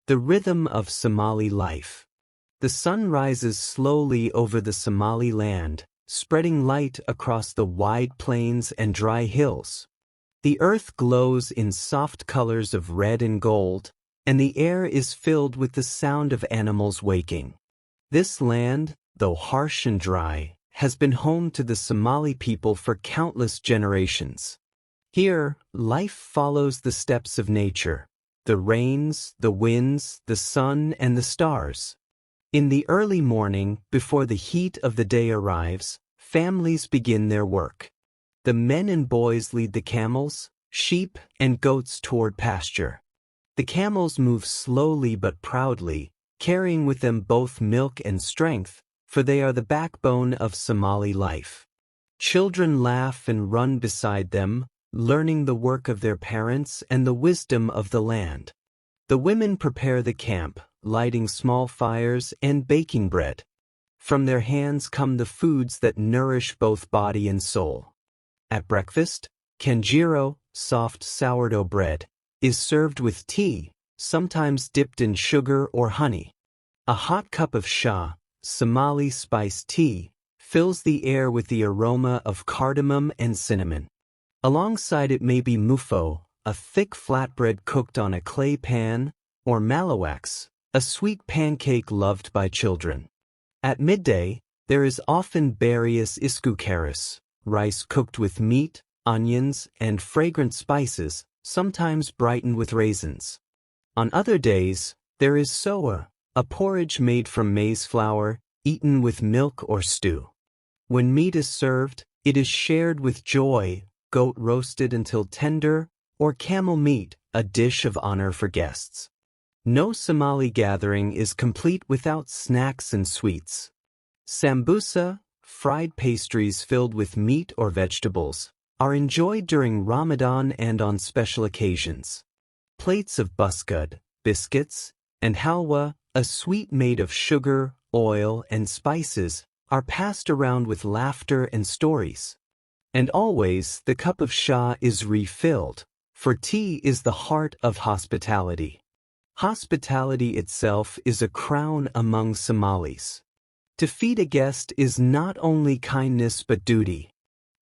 The rhythm of Somali life. The sun rises slowly over the Somali land, spreading light across the wide plains and dry hills. The earth glows in soft colors of red and gold, and the air is filled with the sound of animals waking. This land, though harsh and dry, has been home to the Somali people for countless generations. Here, life follows the steps of nature, the rains, the winds, the sun, and the stars. In the early morning, before the heat of the day arrives, families begin their work. The men and boys lead the camels, sheep, and goats toward pasture. The camels move slowly but proudly, carrying with them both milk and strength, for they are the backbone of Somali life. Children laugh and run beside them, learning the work of their parents and the wisdom of the land. The women prepare the camp, lighting small fires and baking bread. From their hands come the foods that nourish both body and soul. At breakfast, kanjiro, soft sourdough bread, is served with tea, sometimes dipped in sugar or honey. A hot cup of shah, Somali spiced tea, fills the air with the aroma of cardamom and cinnamon. Alongside it may be mufo, a thick flatbread cooked on a clay pan, or malawaks, a sweet pancake loved by children. At midday, there is often barius iskukaris, rice cooked with meat, onions, and fragrant spices, sometimes brightened with raisins. On other days, there is soa, a porridge made from maize flour, eaten with milk or stew. When meat is served, it is shared with joy, goat roasted until tender, or camel meat, a dish of honor for guests. No Somali gathering is complete without snacks and sweets. Sambusa, fried pastries filled with meat or vegetables, are enjoyed during Ramadan and on special occasions. Plates of buskud, biscuits, and halwa, a sweet made of sugar, oil, and spices, are passed around with laughter and stories. And always the cup of shah is refilled, for tea is the heart of hospitality. Hospitality itself is a crown among Somalis. To feed a guest is not only kindness but duty.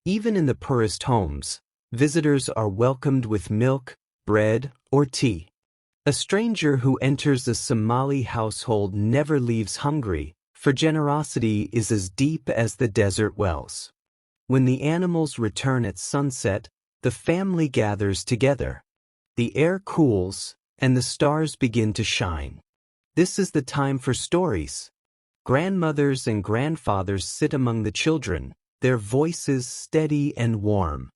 Even in the poorest homes, visitors are welcomed with milk, bread, or tea. A stranger who enters a Somali household never leaves hungry, for generosity is as deep as the desert wells. When the animals return at sunset, the family gathers together. The air cools, and the stars begin to shine. This is the time for stories. Grandmothers and grandfathers sit among the children, their voices steady and warm.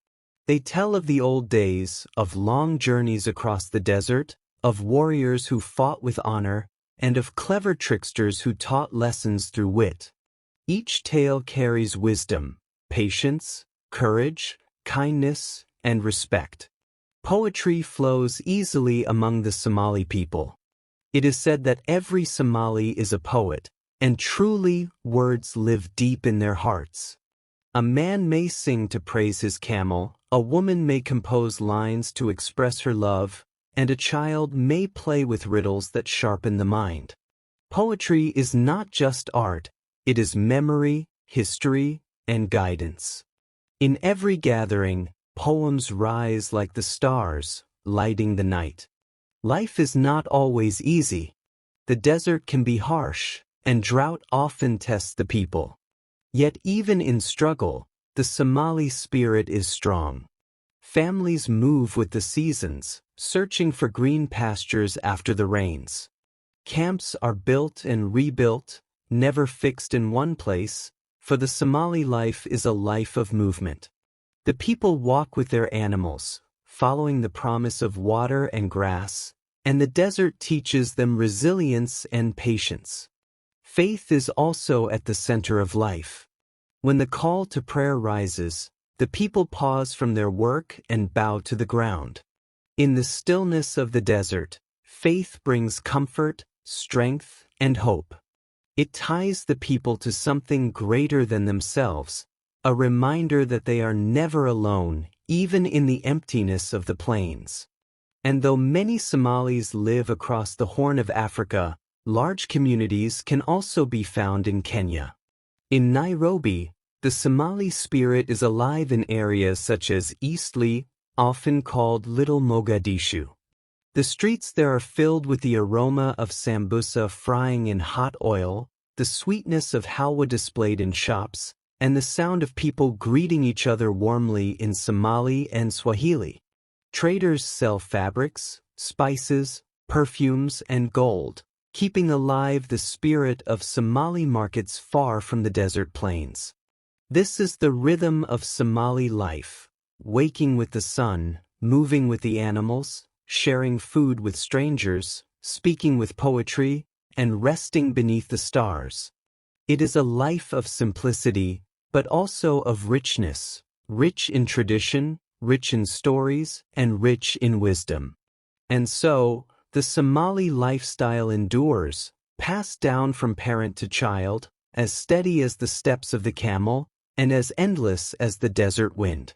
They tell of the old days, of long journeys across the desert, of warriors who fought with honor, and of clever tricksters who taught lessons through wit. Each tale carries wisdom, patience, courage, kindness, and respect. Poetry flows easily among the Somali people. It is said that every Somali is a poet, and truly, words live deep in their hearts. A man may sing to praise his camel, a woman may compose lines to express her love, and a child may play with riddles that sharpen the mind. Poetry is not just art, it is memory, history, and guidance. In every gathering, poems rise like the stars, lighting the night. Life is not always easy. The desert can be harsh, and drought often tests the people. Yet even in struggle, the Somali spirit is strong. Families move with the seasons, searching for green pastures after the rains. Camps are built and rebuilt, never fixed in one place, for the Somali life is a life of movement. The people walk with their animals, following the promise of water and grass, and the desert teaches them resilience and patience. Faith is also at the center of life. When the call to prayer rises, the people pause from their work and bow to the ground. In the stillness of the desert, faith brings comfort, strength, and hope. It ties the people to something greater than themselves, a reminder that they are never alone, even in the emptiness of the plains. And though many Somalis live across the Horn of Africa, large communities can also be found in Kenya. In Nairobi, the Somali spirit is alive in areas such as Eastleigh, often called Little Mogadishu. The streets there are filled with the aroma of sambusa frying in hot oil, the sweetness of halwa displayed in shops, and the sound of people greeting each other warmly in Somali and Swahili. Traders sell fabrics, spices, perfumes, and gold, keeping alive the spirit of Somali markets far from the desert plains. This is the rhythm of Somali life, waking with the sun, moving with the animals, sharing food with strangers, speaking with poetry, and resting beneath the stars. It is a life of simplicity, but also of richness, rich in tradition, rich in stories, and rich in wisdom. And so, the Somali lifestyle endures, passed down from parent to child, as steady as the steps of the camel, and as endless as the desert wind.